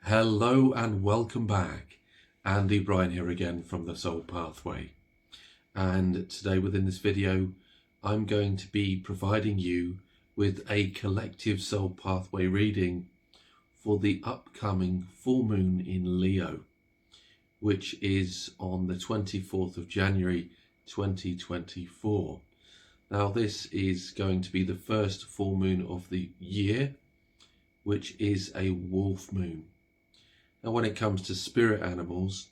Hello and welcome back. Andy Bryan here again from the Soul Pathway. And today within this video, I'm going to be providing you with a collective Soul Pathway reading for the upcoming full moon in Leo, which is on the 24th of January 2024. Now this is going to be the first full moon of the year, which is a wolf moon. Now when it comes to spirit animals,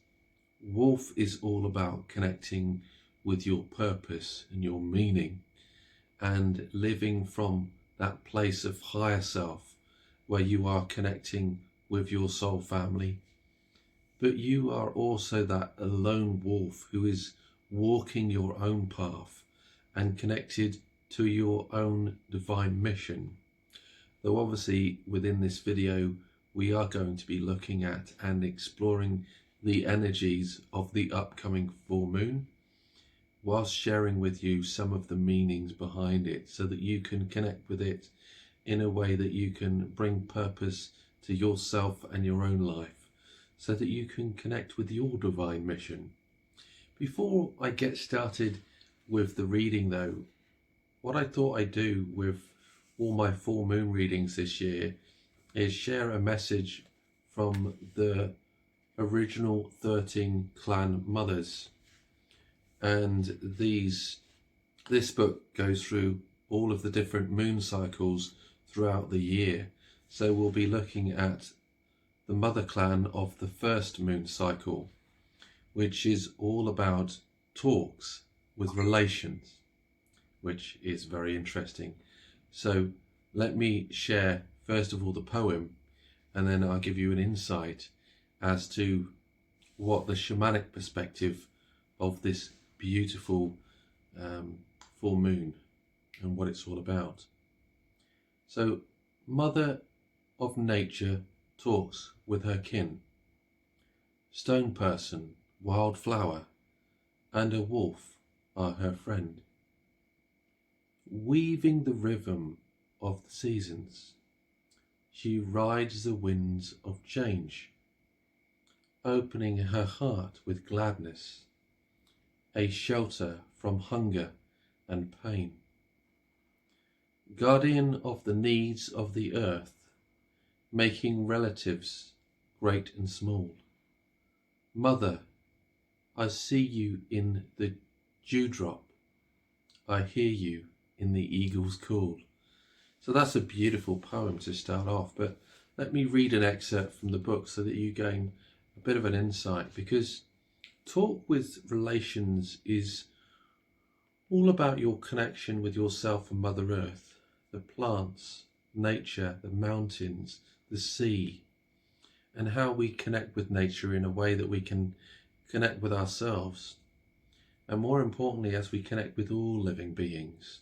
wolf is all about connecting with your purpose and your meaning and living from that place of higher self where you are connecting with your soul family. But you are also that lone wolf who is walking your own path and connected to your own divine mission. Though obviously within this video we are going to be looking at and exploring the energies of the upcoming full moon, whilst sharing with you some of the meanings behind it so that you can connect with it in a way that you can bring purpose to yourself and your own life, so that you can connect with your divine mission. Before I get started with the reading though, what I thought I'd do with all my full moon readings this year is share a message from the original 13 clan mothers. And this book goes through all of the different moon cycles throughout the year. So we'll be looking at the mother clan of the first moon cycle, which is all about talks with relations, which is very interesting. So let me share first of all the poem, and then I'll give you an insight as to what the shamanic perspective of this beautiful full moon and what it's all about. So, Mother of Nature talks with her kin. Stone person, wild flower, and a wolf are her friend. Weaving the rhythm of the seasons, she rides the winds of change, opening her heart with gladness, a shelter from hunger and pain. Guardian of the needs of the earth, making relatives great and small. Mother, I see you in the dewdrop, I hear you in the eagle's call. So that's a beautiful poem to start off, but let me read an excerpt from the book so that you gain a bit of an insight, because talk with relations is all about your connection with yourself and Mother Earth, the plants, nature, the mountains, the sea, and how we connect with nature in a way that we can connect with ourselves, and more importantly as we connect with all living beings.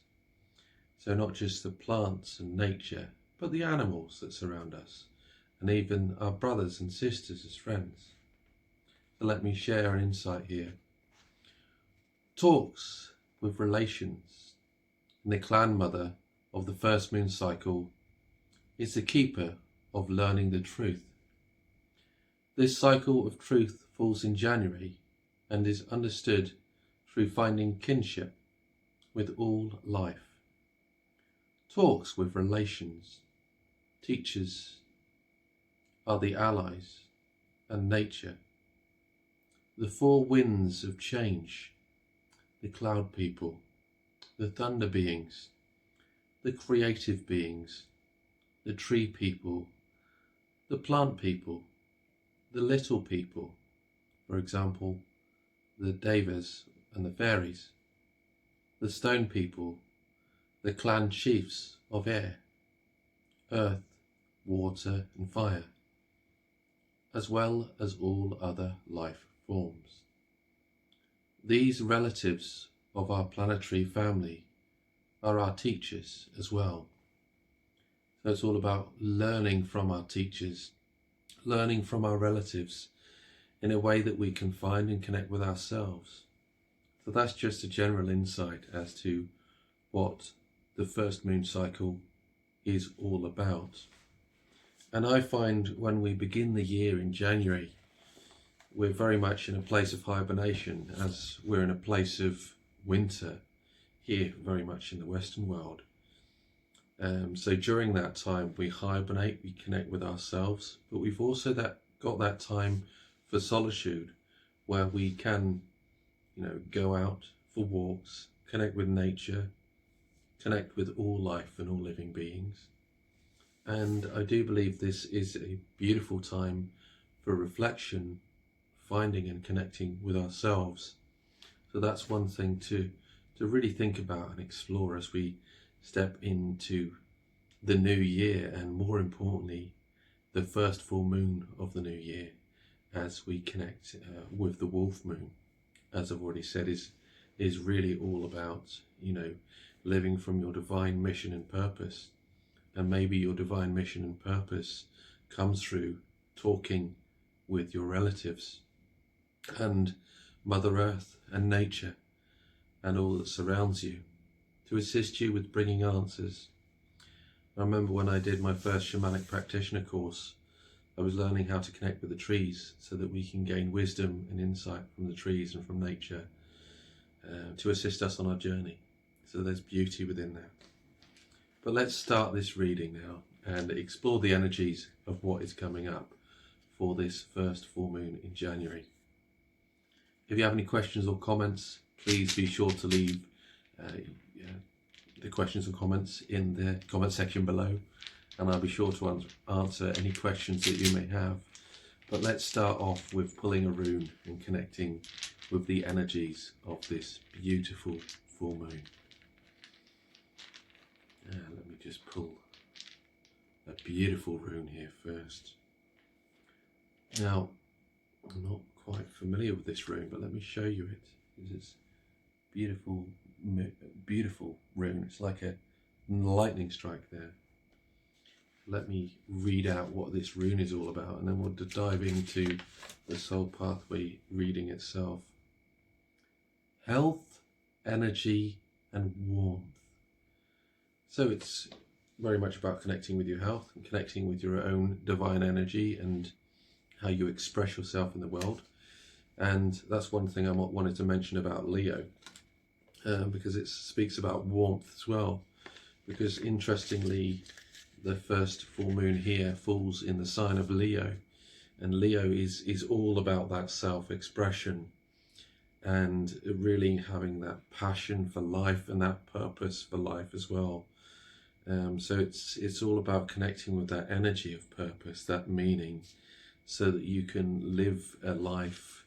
So not just the plants and nature, but the animals that surround us, and even our brothers and sisters as friends. So let me share an insight here. Talks with relations, and the clan mother of the first moon cycle is the keeper of learning the truth. This cycle of truth falls in January and is understood through finding kinship with all life. Talks with relations, teachers are the allies and nature, the four winds of change, the cloud people, the thunder beings, the creative beings, the tree people, the plant people, the little people, for example, the devas and the fairies, the stone people, the clan chiefs of air, earth, water and fire, as well as all other life forms. These relatives of our planetary family are our teachers as well. So it's all about learning from our teachers, learning from our relatives in a way that we can find and connect with ourselves. So that's just a general insight as to what the first moon cycle is all about. And I find when we begin the year in January, we're very much in a place of hibernation, as we're in a place of winter here, very much in the Western world. So during that time, we hibernate, we connect with ourselves, but we've also got that time for solitude, where we can, go out for walks, connect with nature, connect with all life and all living beings. And I do believe this is a beautiful time for reflection, finding and connecting with ourselves. So that's one thing to really think about and explore as we step into the new year, and more importantly, the first full moon of the new year, as we connect with the wolf moon, as I've already said, is really all about, living from your divine mission and purpose. And maybe your divine mission and purpose comes through talking with your relatives and Mother Earth and nature and all that surrounds you, to assist you with bringing answers. I remember when I did my first shamanic practitioner course, I was learning how to connect with the trees so that we can gain wisdom and insight from the trees and from nature to assist us on our journey. So there's beauty within that. But let's start this reading now and explore the energies of what is coming up for this first full moon in January. If you have any questions or comments, please be sure to leave the questions and comments in the comment section below, and I'll be sure to answer any questions that you may have. But let's start off with pulling a rune and connecting with the energies of this beautiful full moon. Let me just pull a beautiful rune here first. Now, I'm not quite familiar with this rune, but let me show you it. It's beautiful, beautiful rune. It's like a lightning strike there. Let me read out what this rune is all about, and then we'll dive into the Soul Pathway reading itself. Health, energy, and warmth. So it's very much about connecting with your health and connecting with your own divine energy and how you express yourself in the world. And that's one thing I wanted to mention about Leo, because it speaks about warmth as well. Because interestingly, the first full moon here falls in the sign of Leo, and Leo is all about that self-expression and really having that passion for life and that purpose for life as well. So it's all about connecting with that energy of purpose, that meaning, so that you can live a life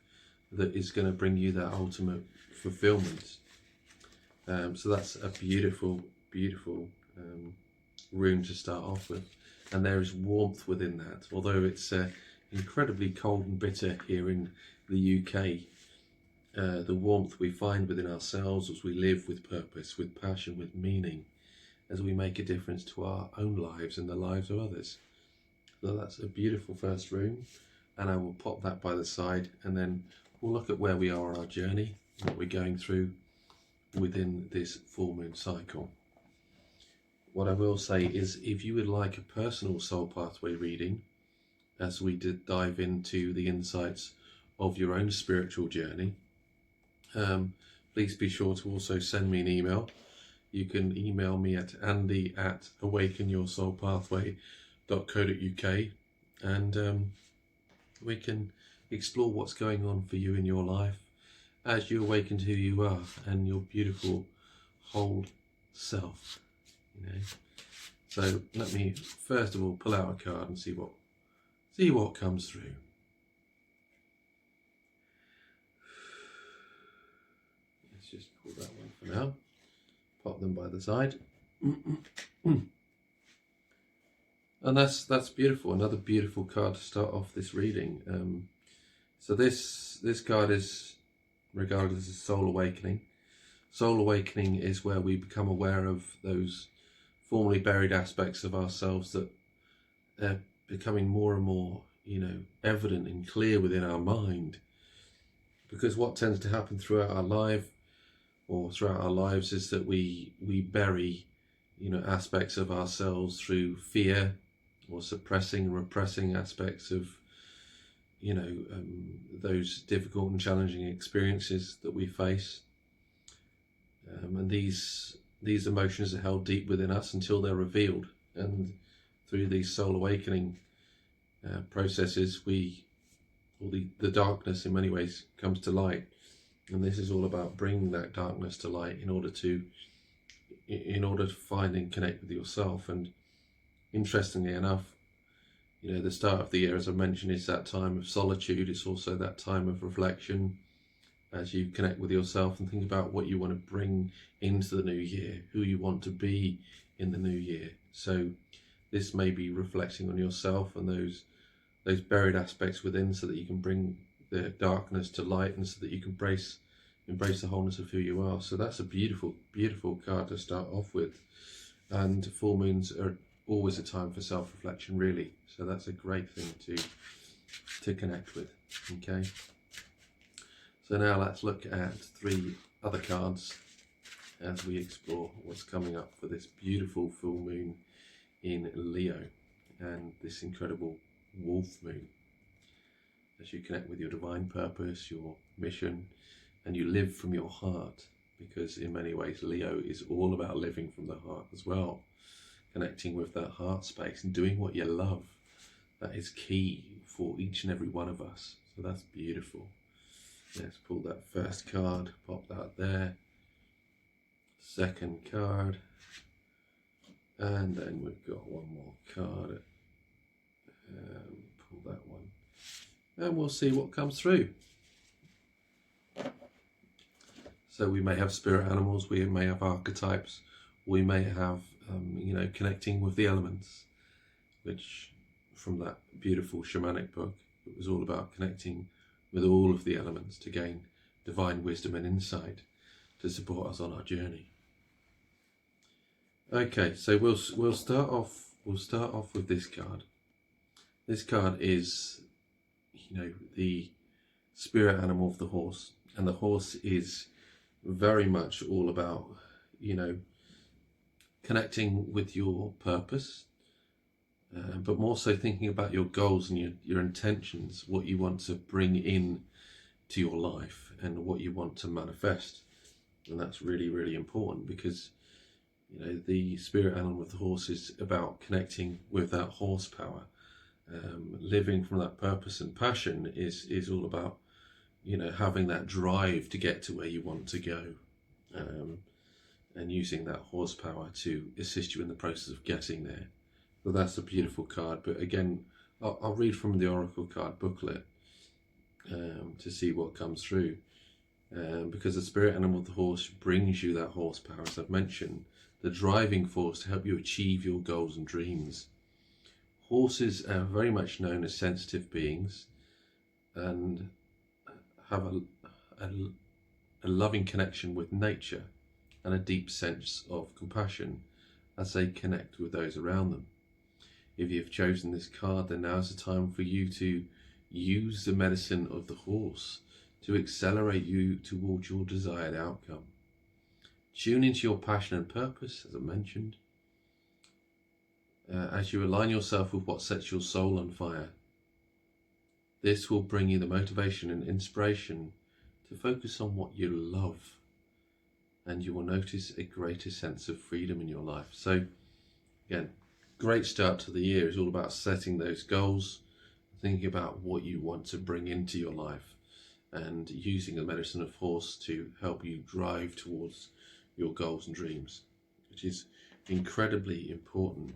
that is going to bring you that ultimate fulfillment. So that's a beautiful, beautiful rune to start off with. And there is warmth within that, although it's incredibly cold and bitter here in the UK. The warmth we find within ourselves as we live with purpose, with passion, with meaning, as we make a difference to our own lives and the lives of others. So that's a beautiful first rune, and I will pop that by the side, and then we'll look at where we are on our journey, what we're going through within this full moon cycle. What I will say is, if you would like a personal Soul Pathway reading, as we did dive into the insights of your own spiritual journey, please be sure to also send me an email. You can email me at andy@awakenyoursoulpathway.co.uk, and we can explore what's going on for you in your life as you awaken to who you are and your beautiful whole self. So let me first of all pull out a card and see what comes through. Let's just pull that one for now. Pop them by the side. And that's beautiful. Another beautiful card to start off this reading. So this card is regarded as a soul awakening. Soul awakening is where we become aware of those formerly buried aspects of ourselves that are becoming more and more, evident and clear within our mind. Because what tends to happen throughout our lives is that we bury, aspects of ourselves through fear, or suppressing and repressing aspects of, those difficult and challenging experiences that we face. And these emotions are held deep within us until they're revealed, and through these soul awakening processes, the darkness in many ways comes to light. And this is all about bringing that darkness to light in order to find and connect with yourself. And interestingly enough, the start of the year, as I mentioned, is that time of solitude. It's also that time of reflection as you connect with yourself and think about what you want to bring into the new year, who you want to be in the new year. So this may be reflecting on yourself and those buried aspects within, so that you can bring the darkness to light, and so that you can embrace the wholeness of who you are. So that's a beautiful, beautiful card to start off with. And full moons are always a time for self-reflection, really. So that's a great thing to connect with. Okay. So now let's look at 3 other cards as we explore what's coming up for this beautiful full moon in Leo and this incredible wolf moon. As you connect with your divine purpose, your mission, and you live from your heart, because in many ways Leo is all about living from the heart as well, connecting with that heart space and doing what you love. That is key for each and every one of us. So that's beautiful. Let's pull that first card, pop that there. Second card. And then we've got one more card. Pull that one. And we'll see what comes through. So we may have spirit animals, we may have archetypes, we may have, connecting with the elements, which from that beautiful shamanic book, it was all about connecting with all of the elements to gain divine wisdom and insight to support us on our journey. Okay, so we'll start off with this card. This card is, the spirit animal of the horse, and the horse is very much all about, connecting with your purpose, but more so thinking about your goals and your intentions, what you want to bring in to your life and what you want to manifest. And that's really, really important, because the spirit animal of the horse is about connecting with that horsepower. Living from that purpose and passion is all about, having that drive to get to where you want to go, and using that horsepower to assist you in the process of getting there. So that's a beautiful card. But again, I'll read from the Oracle card booklet to see what comes through, because the spirit animal of the horse brings you that horsepower, as I've mentioned, the driving force to help you achieve your goals and dreams. Horses are very much known as sensitive beings and have a loving connection with nature and a deep sense of compassion as they connect with those around them. If you've chosen this card, then now's the time for you to use the medicine of the horse to accelerate you towards your desired outcome. Tune into your passion and purpose, as I mentioned, as you align yourself with what sets your soul on fire. This will bring you the motivation and inspiration to focus on what you love, and you will notice a greater sense of freedom in your life. So again, great start to the year is all about setting those goals, thinking about what you want to bring into your life, and using the medicine of horse to help you drive towards your goals and dreams, which is incredibly important.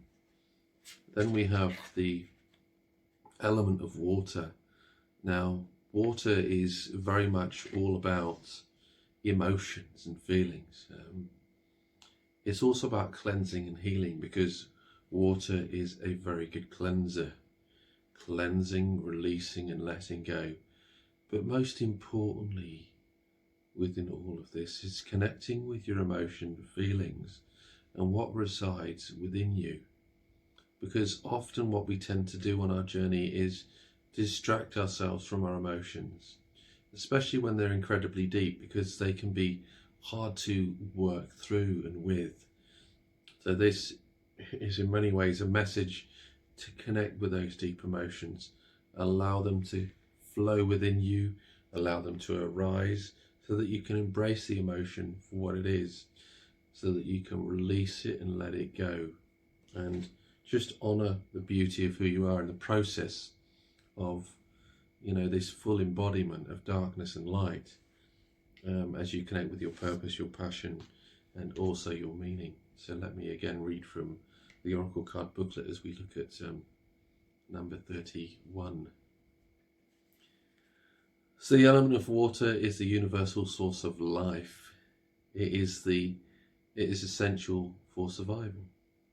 Then we have the element of water. Now, water is very much all about emotions and feelings. It's also about cleansing and healing, because water is a very good cleanser. Cleansing, releasing and letting go. But most importantly, within all of this is connecting with your emotion, feelings, and what resides within you. Because often what we tend to do on our journey is distract ourselves from our emotions, especially when they're incredibly deep, because they can be hard to work through and with. So this is in many ways a message to connect with those deep emotions. Allow them to flow within you, allow them to arise so that you can embrace the emotion for what it is, so that you can release it and let it go, and just honor the beauty of who you are in the process of, this full embodiment of darkness and light, as you connect with your purpose, your passion, and also your meaning. So let me again read from the Oracle card booklet as we look at number 31. So the element of water is the universal source of life. It is essential for survival.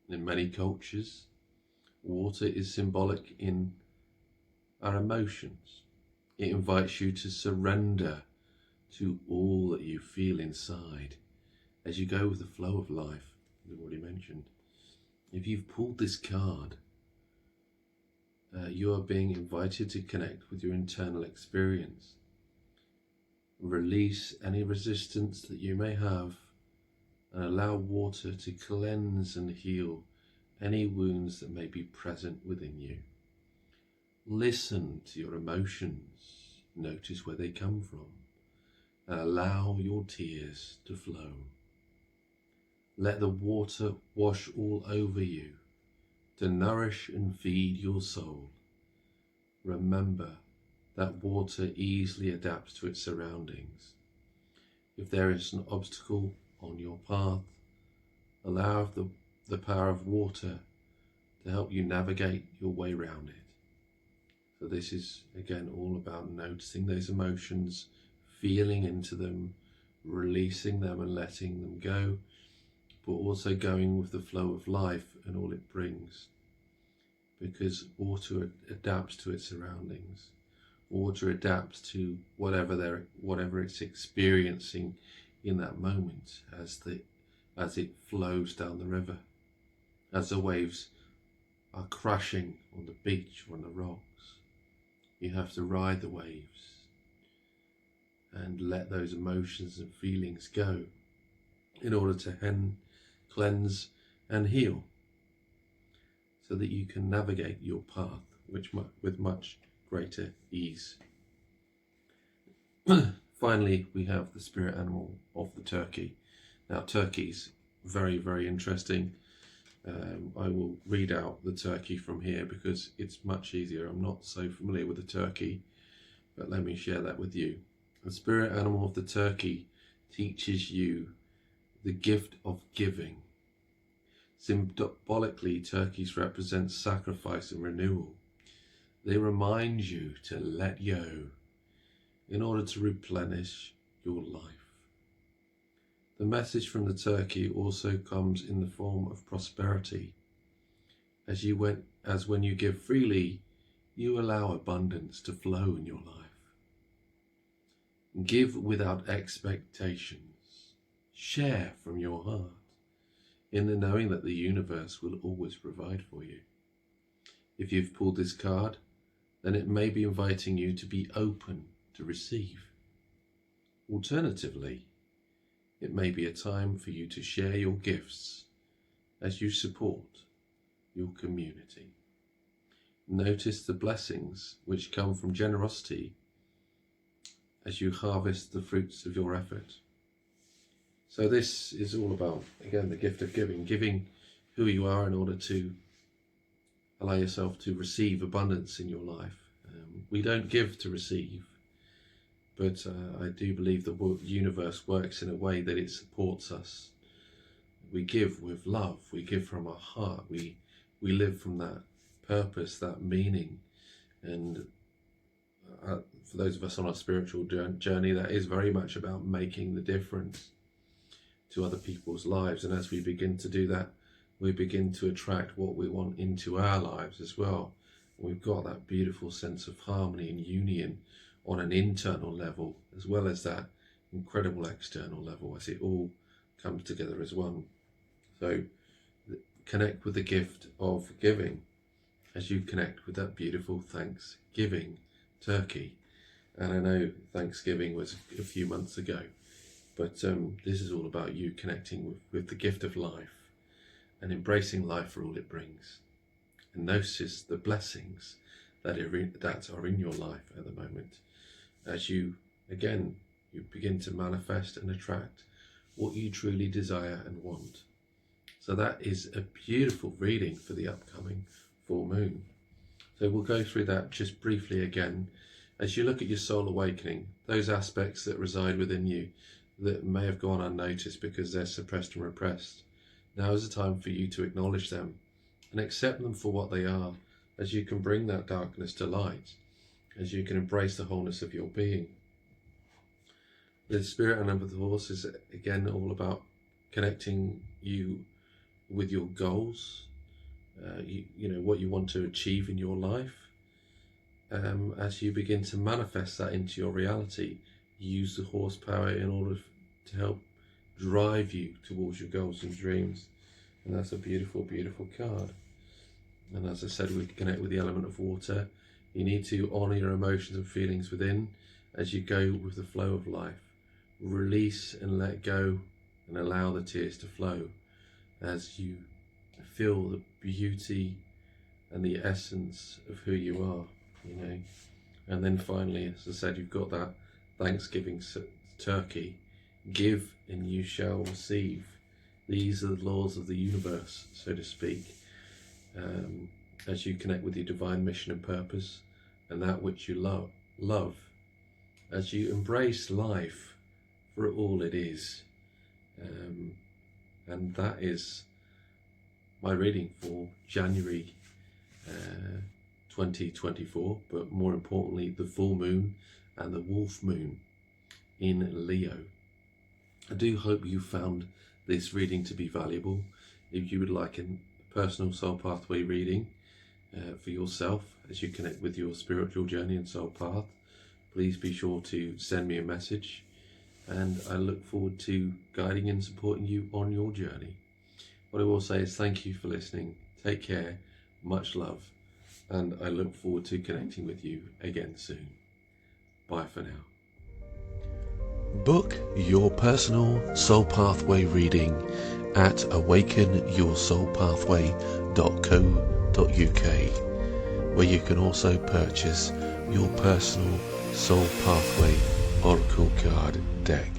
In many cultures, water is symbolic in our emotions. It invites you to surrender to all that you feel inside as you go with the flow of life, we've already mentioned. If you've pulled this card, you are being invited to connect with your internal experience. Release any resistance that you may have and allow water to cleanse and heal any wounds that may be present within you. Listen to your emotions, notice where they come from, and allow your tears to flow. Let the water wash all over you to nourish and feed your soul. Remember that water easily adapts to its surroundings. If there is an obstacle on your path, allow the power of water to help you navigate your way around it. So this is again all about noticing those emotions, feeling into them, releasing them and letting them go, but also going with the flow of life and all it brings. Because water adapts to its surroundings. Water adapts to whatever it's experiencing in that moment as it flows down the river, as the waves are crashing on the beach or on the rocks. You have to ride the waves and let those emotions and feelings go in order to cleanse and heal, so that you can navigate your path with much greater ease. Finally, we have the spirit animal of the turkey. Now, turkey's very, very interesting. I will read out the turkey from here because it's much easier. I'm not so familiar with the turkey, but let me share that with you. The spirit animal of the turkey teaches you the gift of giving. Symbolically, turkeys represent sacrifice and renewal. They remind you to let go in order to replenish your life. The message from the turkey also comes in the form of prosperity. As when you give freely, you allow abundance to flow in your life. Give without expectations. Share from your heart, in the knowing that the universe will always provide for you. If you've pulled this card, then it may be inviting you to be open to receive. Alternatively, it may be a time for you to share your gifts as you support your community. Notice the blessings which come from generosity as you harvest the fruits of your effort. So this is all about, again, the gift of giving who you are in order to allow yourself to receive abundance in your life. We don't give to receive, but I do believe the universe works in a way that it supports us. We give with love, we give from our heart, we live from that purpose, that meaning. And for those of us on our spiritual journey, that is very much about making the difference to other people's lives. And as we begin to do that, we begin to attract what we want into our lives as well. We've got that beautiful sense of harmony and union on an internal level, as well as that incredible external level, as it all comes together as one. So connect with the gift of giving as you connect with that beautiful Thanksgiving turkey. And I know Thanksgiving was a few months ago, but this is all about you connecting with the gift of life and embracing life for all it brings. and notice the blessings that are in your life at the moment, as you begin to manifest and attract what you truly desire and want. So that is a beautiful reading for the upcoming full moon. So we'll go through that just briefly again. As you look at your soul awakening, those aspects that reside within you that may have gone unnoticed because they're suppressed and repressed, now is the time for you to acknowledge them and accept them for what they are, as you can bring that darkness to light, as you can embrace the wholeness of your being. The spirit animal of the horse is again all about connecting you with your goals, you know, what you want to achieve in your life. As you begin to manifest that into your reality, use the horsepower in order to help drive you towards your goals and dreams. And that's a beautiful, beautiful card. And as I said, we connect with the element of water. You need to honour your emotions and feelings within as you go with the flow of life. Release and let go and allow the tears to flow as you feel the beauty and the essence of who you are, you know. And then finally, as I said, you've got that Thanksgiving turkey. Give and you shall receive. These are the laws of the universe, so to speak. As you connect with your divine mission and purpose and that which you love, as you embrace life for all it is. And that is my reading for January 2024, but more importantly the full moon and the wolf moon in Leo. I do hope you found this reading to be valuable. If you would like a personal soul pathway reading for yourself as you connect with your spiritual journey and soul path, please be sure to send me a message, and I look forward to guiding and supporting you on your journey. What I will say is thank you for listening. Take care, much love, and I look forward to connecting with you again soon. Bye for now. Book your personal soul pathway reading at awakenyoursoulpathway.co.uk, where you can also purchase your personal soul pathway oracle card deck.